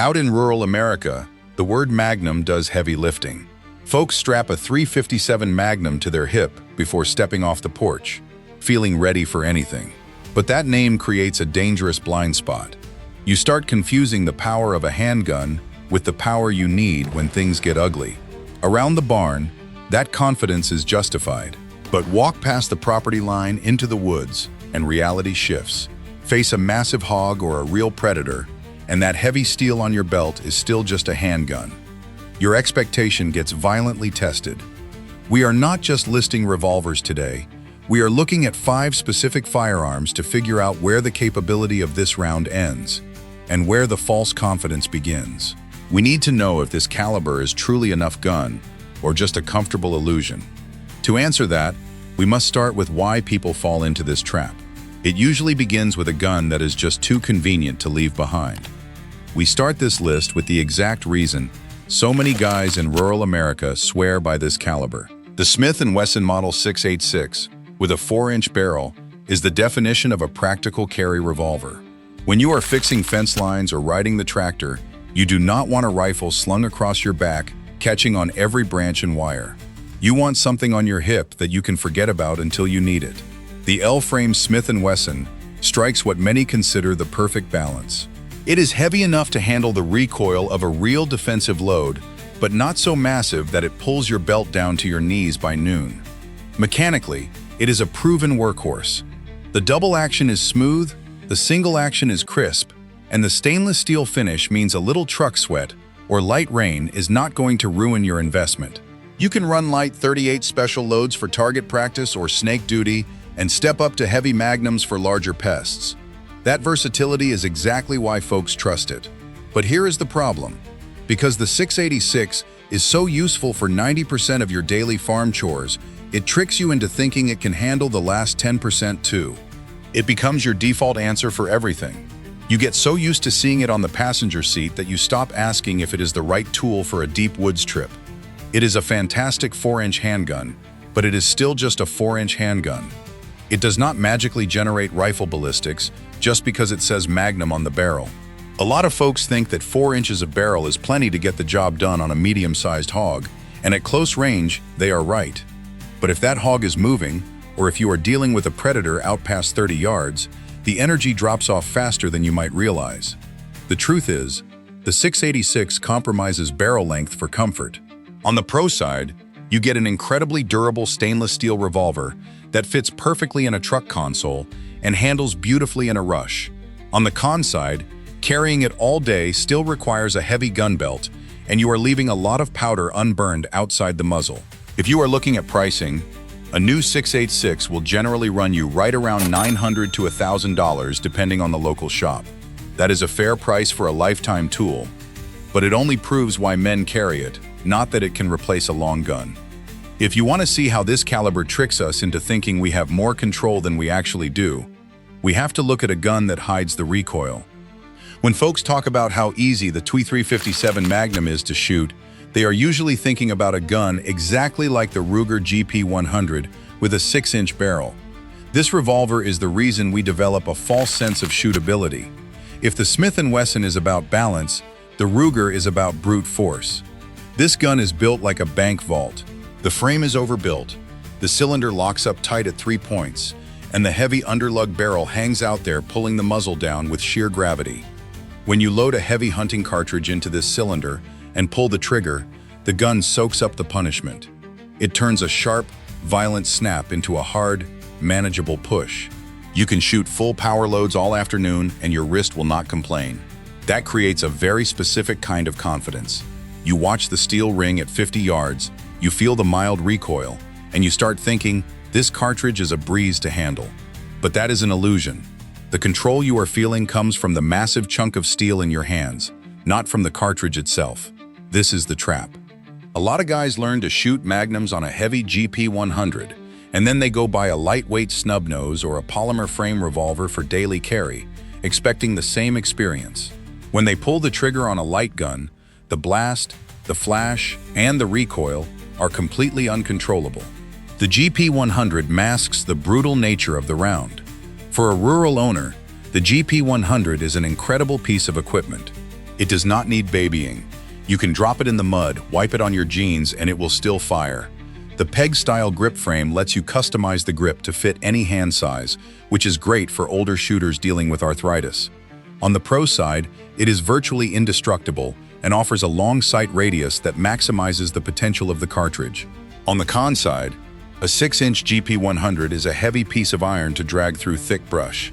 Out in rural America, the word Magnum does heavy lifting. Folks strap a .357 Magnum to their hip before stepping off the porch, feeling ready for anything. But that name creates a dangerous blind spot. You start confusing the power of a handgun with the power you need when things get ugly. Around the barn, that confidence is justified. But walk past the property line into the woods, and reality shifts. Face a massive hog or a real predator, and that heavy steel on your belt is still just a handgun. Your expectation gets violently tested. We are not just listing revolvers today. We are looking at 5 specific firearms to figure out where the capability of this round ends, and where the false confidence begins. We need to know if this caliber is truly enough gun, or just a comfortable illusion. To answer that, we must start with why people fall into this trap. It usually begins with a gun that is just too convenient to leave behind. We start this list with the exact reason so many guys in rural America swear by this caliber. The Smith Wesson Model 686, with a 4-inch barrel, is the definition of a practical carry revolver. When you are fixing fence lines or riding the tractor, you do not want a rifle slung across your back, catching on every branch and wire. You want something on your hip that you can forget about until you need it. The L-frame Smith & Wesson strikes what many consider the perfect balance. It is heavy enough to handle the recoil of a real defensive load, but not so massive that it pulls your belt down to your knees by noon. Mechanically, it is a proven workhorse. The double action is smooth, the single action is crisp, and the stainless steel finish means a little truck sweat or light rain is not going to ruin your investment. You can run light .38 special loads for target practice or snake duty and step up to heavy magnums for larger pests. That versatility is exactly why folks trust it. But here is the problem. Because the 686 is so useful for 90% of your daily farm chores, it tricks you into thinking it can handle the last 10% too. It becomes your default answer for everything. You get so used to seeing it on the passenger seat that you stop asking if it is the right tool for a deep woods trip. It is a fantastic 4-inch handgun, but it is still just a 4-inch handgun. It does not magically generate rifle ballistics just because it says Magnum on the barrel. A lot of folks think that 4 inches of barrel is plenty to get the job done on a medium-sized hog, and at close range, they are right. But if that hog is moving, or if you are dealing with a predator out past 30 yards, the energy drops off faster than you might realize. The truth is, the 686 compromises barrel length for comfort. On the pro side, you get an incredibly durable stainless steel revolver that fits perfectly in a truck console and handles beautifully in a rush. On the con side, carrying it all day still requires a heavy gun belt, and you are leaving a lot of powder unburned outside the muzzle. If you are looking at pricing, a new 686 will generally run you right around $900 to $1,000 depending on the local shop. That is a fair price for a lifetime tool, but it only proves why men carry it, not that it can replace a long gun. If you want to see how this caliber tricks us into thinking we have more control than we actually do, we have to look at a gun that hides the recoil. When folks talk about how easy the .357 Magnum is to shoot, they are usually thinking about a gun exactly like the Ruger GP100 with a 6-inch barrel. This revolver is the reason we develop a false sense of shootability. If the Smith & Wesson is about balance, the Ruger is about brute force. This gun is built like a bank vault. The frame is overbuilt, the cylinder locks up tight at 3 points, and the heavy underlug barrel hangs out there pulling the muzzle down with sheer gravity. When you load a heavy hunting cartridge into this cylinder and pull the trigger, the gun soaks up the punishment. It turns a sharp, violent snap into a hard, manageable push. You can shoot full power loads all afternoon and your wrist will not complain. That creates a very specific kind of confidence. You watch the steel ring at 50 yards, you feel the mild recoil, and you start thinking, this cartridge is a breeze to handle. But that is an illusion. The control you are feeling comes from the massive chunk of steel in your hands, not from the cartridge itself. This is the trap. A lot of guys learn to shoot magnums on a heavy GP100, and then they go buy a lightweight snub nose or a polymer frame revolver for daily carry, expecting the same experience. When they pull the trigger on a light gun, the blast, the flash, and the recoil are completely uncontrollable. The GP100 masks the brutal nature of the round. For a rural owner, the GP100 is an incredible piece of equipment. It does not need babying. You can drop it in the mud, wipe it on your jeans, and it will still fire. The peg-style grip frame lets you customize the grip to fit any hand size, which is great for older shooters dealing with arthritis. On the pro side, it is virtually indestructible and offers a long sight radius that maximizes the potential of the cartridge. On the con side, a 6-inch GP100 is a heavy piece of iron to drag through thick brush,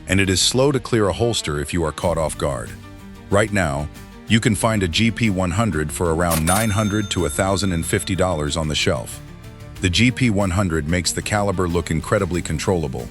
and it is slow to clear a holster if you are caught off guard. Right now, you can find a GP100 for around $900 to $1,050 on the shelf. The GP100 makes the caliber look incredibly controllable,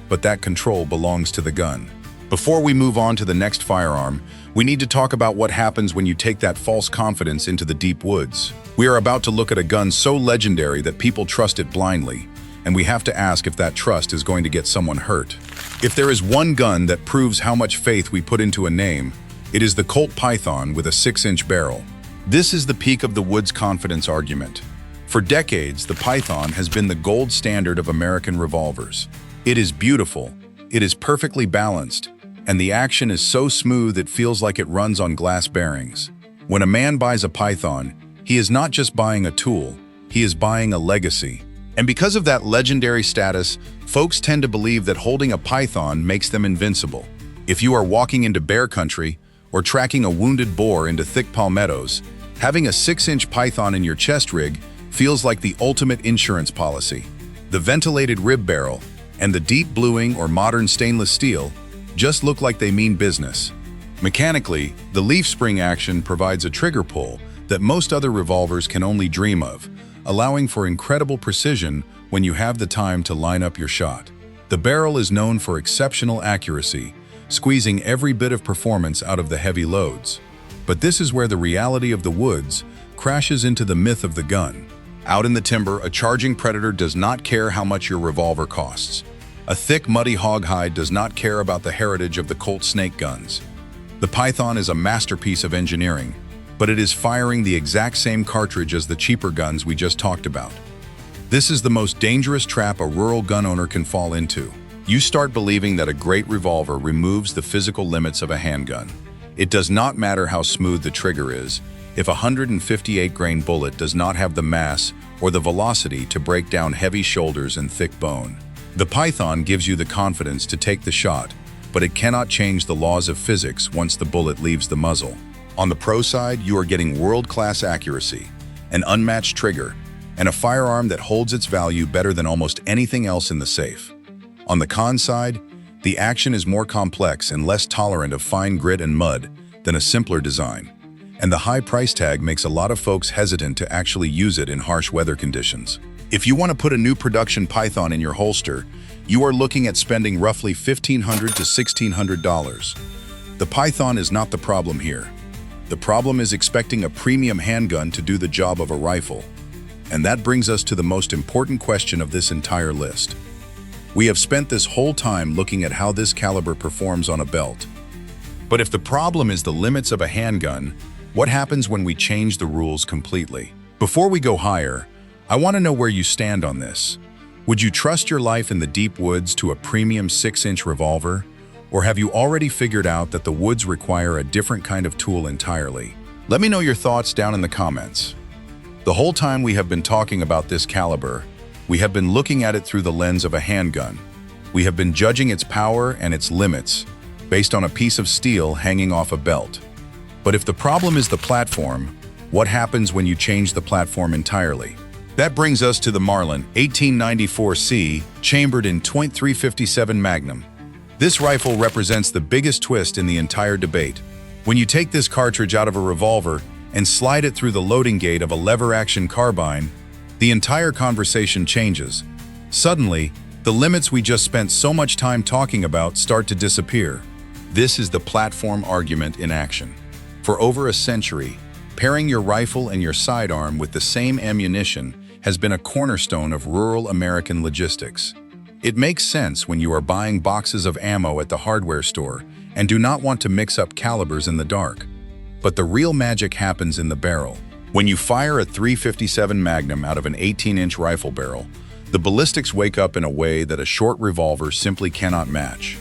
but that control belongs to the gun. Before we move on to the next firearm, we need to talk about what happens when you take that false confidence into the deep woods. We are about to look at a gun so legendary that people trust it blindly, and we have to ask if that trust is going to get someone hurt. If there is one gun that proves how much faith we put into a name, it is the Colt Python with a 6-inch barrel. This is the peak of the woods confidence argument. For decades, the Python has been the gold standard of American revolvers. It is beautiful, it is perfectly balanced, and the action is so smooth it feels like it runs on glass bearings. When a man buys a Python, he is not just buying a tool, he is buying a legacy. And because of that legendary status, folks tend to believe that holding a Python makes them invincible. If you are walking into bear country or tracking a wounded boar into thick palmettos, having a 6-inch Python in your chest rig feels like the ultimate insurance policy. The ventilated rib barrel and the deep bluing or modern stainless steel just look like they mean business. Mechanically, the leaf spring action provides a trigger pull that most other revolvers can only dream of, allowing for incredible precision when you have the time to line up your shot. The barrel is known for exceptional accuracy, squeezing every bit of performance out of the heavy loads. But this is where the reality of the woods crashes into the myth of the gun. Out in the timber, a charging predator does not care how much your revolver costs. A thick, muddy hoghide does not care about the heritage of the Colt snake guns. The Python is a masterpiece of engineering, but it is firing the exact same cartridge as the cheaper guns we just talked about. This is the most dangerous trap a rural gun owner can fall into. You start believing that a great revolver removes the physical limits of a handgun. It does not matter how smooth the trigger is, if a 158-grain bullet does not have the mass or the velocity to break down heavy shoulders and thick bone. The Python gives you the confidence to take the shot, but it cannot change the laws of physics once the bullet leaves the muzzle. On the pro side, you are getting world-class accuracy, an unmatched trigger, and a firearm that holds its value better than almost anything else in the safe. On the con side, the action is more complex and less tolerant of fine grit and mud than a simpler design, and the high price tag makes a lot of folks hesitant to actually use it in harsh weather conditions. If you want to put a new production Python in your holster, you are looking at spending roughly $1,500 to $1,600. The Python is not the problem here. The problem is expecting a premium handgun to do the job of a rifle. And that brings us to the most important question of this entire list. We have spent this whole time looking at how this caliber performs on a belt. But if the problem is the limits of a handgun, what happens when we change the rules completely? Before we go higher, I want to know where you stand on this. Would you trust your life in the deep woods to a premium 6-inch revolver? Or have you already figured out that the woods require a different kind of tool entirely? Let me know your thoughts down in the comments. The whole time we have been talking about this caliber, we have been looking at it through the lens of a handgun. We have been judging its power and its limits based on a piece of steel hanging off a belt. But if the problem is the platform, what happens when you change the platform entirely? That brings us to the Marlin 1894C, chambered in .357 Magnum. This rifle represents the biggest twist in the entire debate. When you take this cartridge out of a revolver and slide it through the loading gate of a lever-action carbine, the entire conversation changes. Suddenly, the limits we just spent so much time talking about start to disappear. This is the platform argument in action. For over a century, pairing your rifle and your sidearm with the same ammunition has been a cornerstone of rural American logistics. It makes sense when you are buying boxes of ammo at the hardware store and do not want to mix up calibers in the dark. But the real magic happens in the barrel. When you fire a .357 Magnum out of an 18-inch rifle barrel, the ballistics wake up in a way that a short revolver simply cannot match.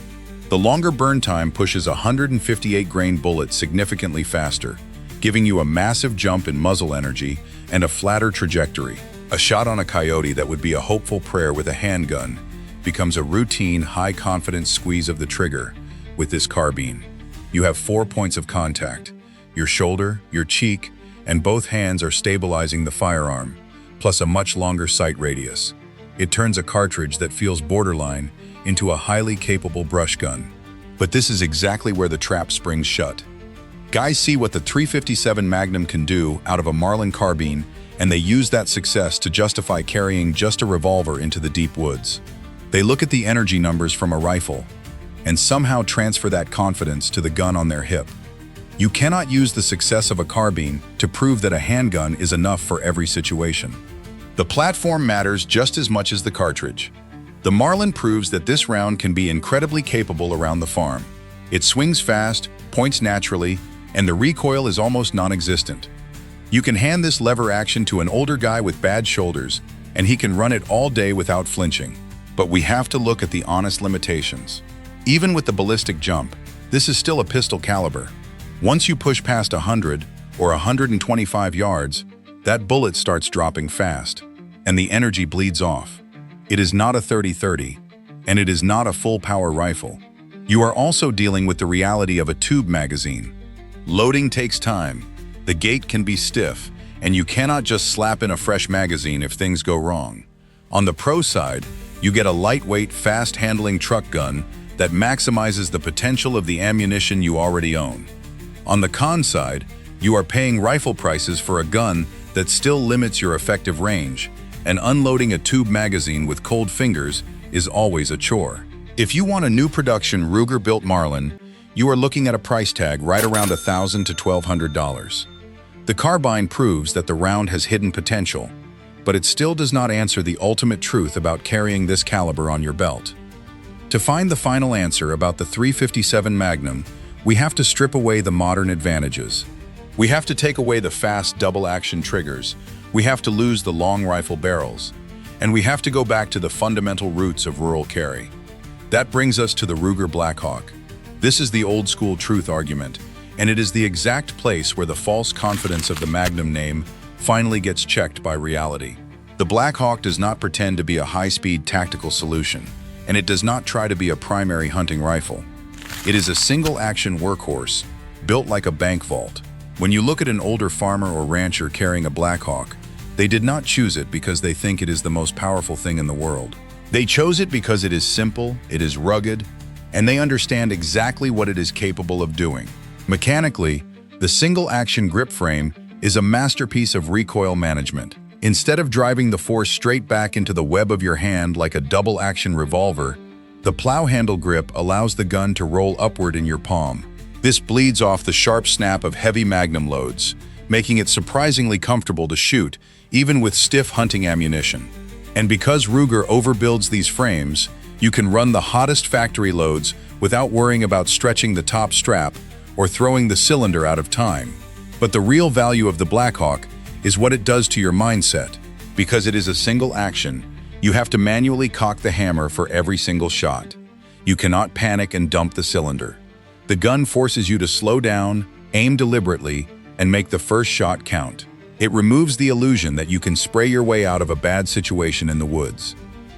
The longer burn time pushes a 158-grain bullet significantly faster, giving you a massive jump in muzzle energy and a flatter trajectory. A shot on a coyote that would be a hopeful prayer with a handgun becomes a routine, high-confidence squeeze of the trigger with this carbine. You have 4 points of contact: your shoulder, your cheek, and both hands are stabilizing the firearm, plus a much longer sight radius. It turns a cartridge that feels borderline into a highly capable brush gun. But this is exactly where the trap springs shut. Guys see what the .357 Magnum can do out of a Marlin carbine, and they use that success to justify carrying just a revolver into the deep woods. They look at the energy numbers from a rifle and somehow transfer that confidence to the gun on their hip. You cannot use the success of a carbine to prove that a handgun is enough for every situation. The platform matters just as much as the cartridge. The Marlin proves that this round can be incredibly capable around the farm. It swings fast, points naturally, and the recoil is almost non-existent. You can hand this lever action to an older guy with bad shoulders, and he can run it all day without flinching. But we have to look at the honest limitations. Even with the ballistic jump, this is still a pistol caliber. Once you push past 100 or 125 yards, that bullet starts dropping fast, and the energy bleeds off. It is not a 30-30, and it is not a full-power rifle. You are also dealing with the reality of a tube magazine. Loading takes time, the gate can be stiff, and you cannot just slap in a fresh magazine if things go wrong. On the pro side, you get a lightweight, fast-handling truck gun that maximizes the potential of the ammunition you already own. On the con side, you are paying rifle prices for a gun that still limits your effective range, and unloading a tube magazine with cold fingers is always a chore. If you want a new production Ruger-built Marlin, you are looking at a price tag right around $1,000 to $1,200. The carbine proves that the round has hidden potential, but it still does not answer the ultimate truth about carrying this caliber on your belt. To find the final answer about the .357 Magnum, we have to strip away the modern advantages. We have to take away the fast double-action triggers, we have to lose the long rifle barrels, and we have to go back to the fundamental roots of rural carry. That brings us to the Ruger Blackhawk. This is the old-school truth argument, and it is the exact place where the false confidence of the Magnum name finally gets checked by reality. The Blackhawk does not pretend to be a high-speed tactical solution, and it does not try to be a primary hunting rifle. It is a single-action workhorse, built like a bank vault. When you look at an older farmer or rancher carrying a Blackhawk, they did not choose it because they think it is the most powerful thing in the world. They chose it because it is simple, it is rugged, and they understand exactly what it is capable of doing. Mechanically, the single-action grip frame is a masterpiece of recoil management. Instead of driving the force straight back into the web of your hand like a double-action revolver, the plow handle grip allows the gun to roll upward in your palm. This bleeds off the sharp snap of heavy Magnum loads, making it surprisingly comfortable to shoot, even with stiff hunting ammunition. And because Ruger overbuilds these frames, you can run the hottest factory loads without worrying about stretching the top strap or throwing the cylinder out of time. But the real value of the Blackhawk is what it does to your mindset. Because it is a single action, you have to manually cock the hammer for every single shot. You cannot panic and dump the cylinder. The gun forces you to slow down, aim deliberately, and make the first shot count. It removes the illusion that you can spray your way out of a bad situation in the woods.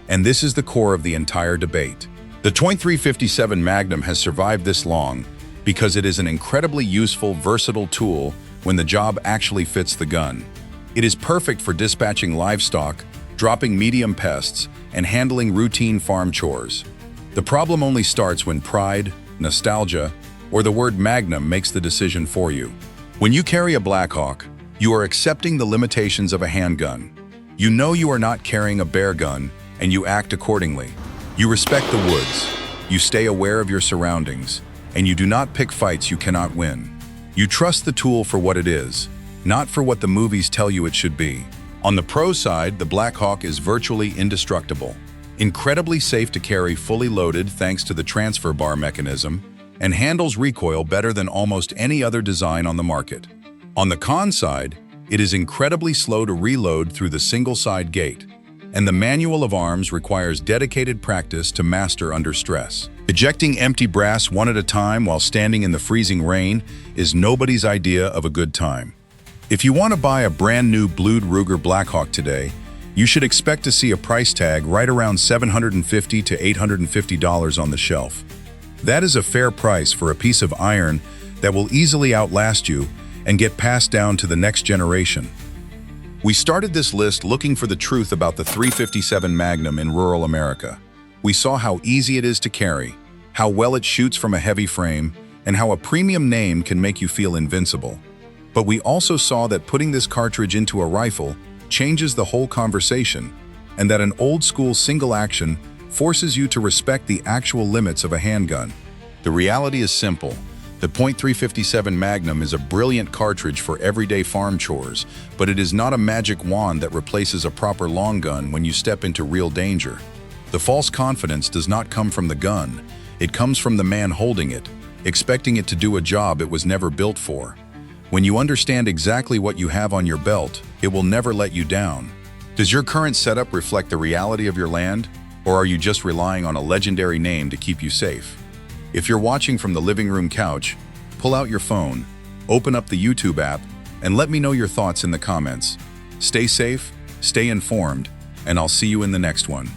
And this is the core of the entire debate. The .357 Magnum has survived this long because it is an incredibly useful, versatile tool when the job actually fits the gun. It is perfect for dispatching livestock, dropping medium pests, and handling routine farm chores. The problem only starts when pride, nostalgia, or the word Magnum makes the decision for you. When you carry a Blackhawk, you are accepting the limitations of a handgun. You know you are not carrying a bear gun, and you act accordingly. You respect the woods, you stay aware of your surroundings, and you do not pick fights you cannot win. You trust the tool for what it is, not for what the movies tell you it should be. On the pro side, the Blackhawk is virtually indestructible, incredibly safe to carry fully loaded thanks to the transfer bar mechanism, and handles recoil better than almost any other design on the market. On the con side, it is incredibly slow to reload through the single-side gate, And the manual of arms requires dedicated practice to master under stress. Ejecting empty brass one at a time while standing in the freezing rain is nobody's idea of a good time. If you want to buy a brand new blued Ruger Blackhawk today, you should expect to see a price tag right around $750 to $850 on the shelf. That is a fair price for a piece of iron that will easily outlast you and get passed down to the next generation. We started this list looking for the truth about the .357 Magnum in rural America. We saw how easy it is to carry, how well it shoots from a heavy frame, and how a premium name can make you feel invincible. But we also saw that putting this cartridge into a rifle changes the whole conversation, and that an old-school single action forces you to respect the actual limits of a handgun. The reality is simple. The .357 Magnum is a brilliant cartridge for everyday farm chores, but it is not a magic wand that replaces a proper long gun when you step into real danger. The false confidence does not come from the gun. It comes from the man holding it, expecting it to do a job it was never built for. When you understand exactly what you have on your belt, it will never let you down. Does your current setup reflect the reality of your land, or are you just relying on a legendary name to keep you safe? If you're watching from the living room couch, pull out your phone, open up the YouTube app, and let me know your thoughts in the comments. Stay safe, stay informed, and I'll see you in the next one.